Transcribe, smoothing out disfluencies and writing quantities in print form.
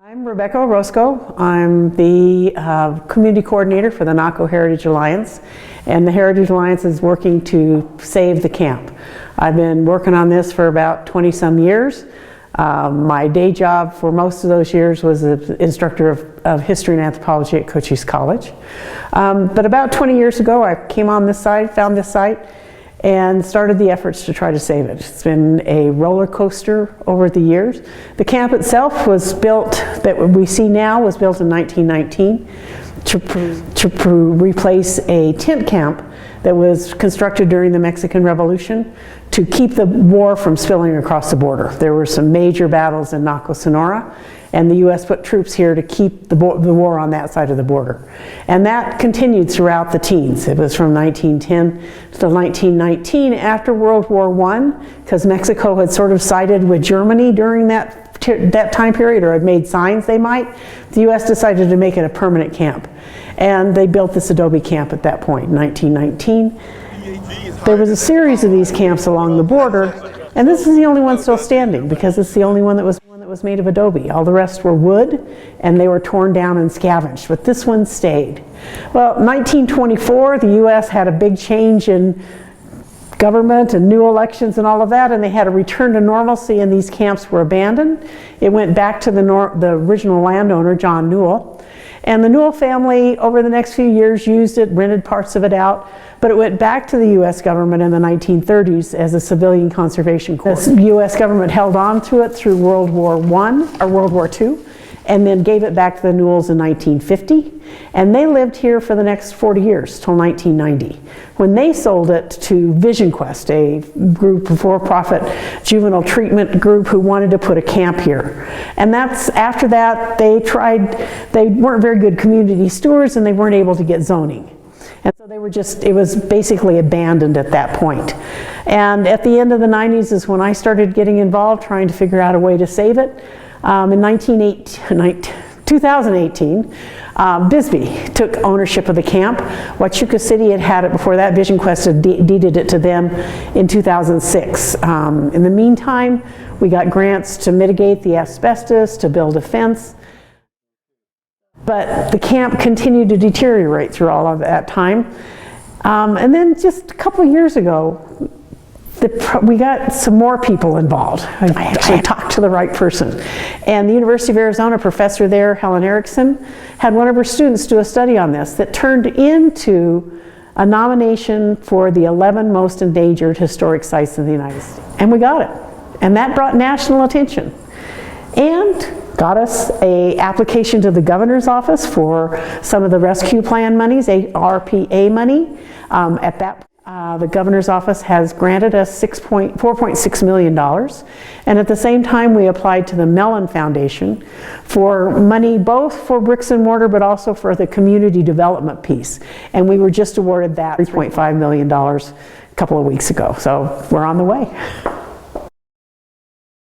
I'm Rebecca Orozco. I'm the community coordinator for the Naco Heritage Alliance, and the Heritage Alliance is working to save the camp. I've been working on this for about 20 some years. My day job for most of those years was an instructor of history and anthropology at Cochise College. But about 20 years ago I came on this site, found this site, and started the efforts to try to save it. It's been a roller coaster over the years. The camp itself was built, that we see now, was built in 1919 to replace a tent camp that was constructed during the Mexican Revolution to keep the war from spilling across the border. There were some major battles in Naco, Sonora, and the U.S. put troops here to keep the war on that side of the border. And that continued throughout the teens. It was from 1910 to 1919 after World War I, because Mexico had sort of sided with Germany during that time period, or had made signs they might. The U.S. decided to make it a permanent camp. And they built this adobe camp at that point, in 1919. There was a series of these camps along the border, and this is the only one still standing because it's the only one that was made of adobe. All the rest were wood, and they were torn down and scavenged, but this one stayed. Well, 1924, the U.S. had a big change in government and new elections and all of that, and they had a return to normalcy, and these camps were abandoned. It went back to the original landowner, John Newell, and the Newell family over the next few years used it, rented parts of it out, but it went back to the U.S. government in the 1930s as a civilian conservation corps. The U.S. government held on to it through World War I, or World War II, and then gave it back to the Newells in 1950. And they lived here for the next 40 years, till 1990, when they sold it to Vision Quest, a group, a for-profit juvenile treatment group who wanted to put a camp here. And that's, after that, they weren't very good community stewards, and they weren't able to get zoning. And so they were it was basically abandoned at that point. And at the end of the 90s is when I started getting involved, trying to figure out a way to save it. In 2018, Bisbee took ownership of the camp. Huachuca City had it before that. Vision Quest had deeded it to them in 2006. In the meantime, we got grants to mitigate the asbestos, to build a fence. But the camp continued to deteriorate through all of that time. And then just a couple of years ago, we got some more people involved. I actually talked to the right person. And the University of Arizona professor there, Helen Erickson, had one of her students do a study on this that turned into a nomination for the 11 most endangered historic sites in the United States. And we got it. And that brought national attention. And got us an application to the governor's office for some of the rescue plan monies, RPA money. At that the governor's office has granted us $4.6 million. And at the same time, we applied to the Mellon Foundation for money both for bricks and mortar, but also for the community development piece. And we were just awarded that $3.5 million a couple of weeks ago. So we're on the way.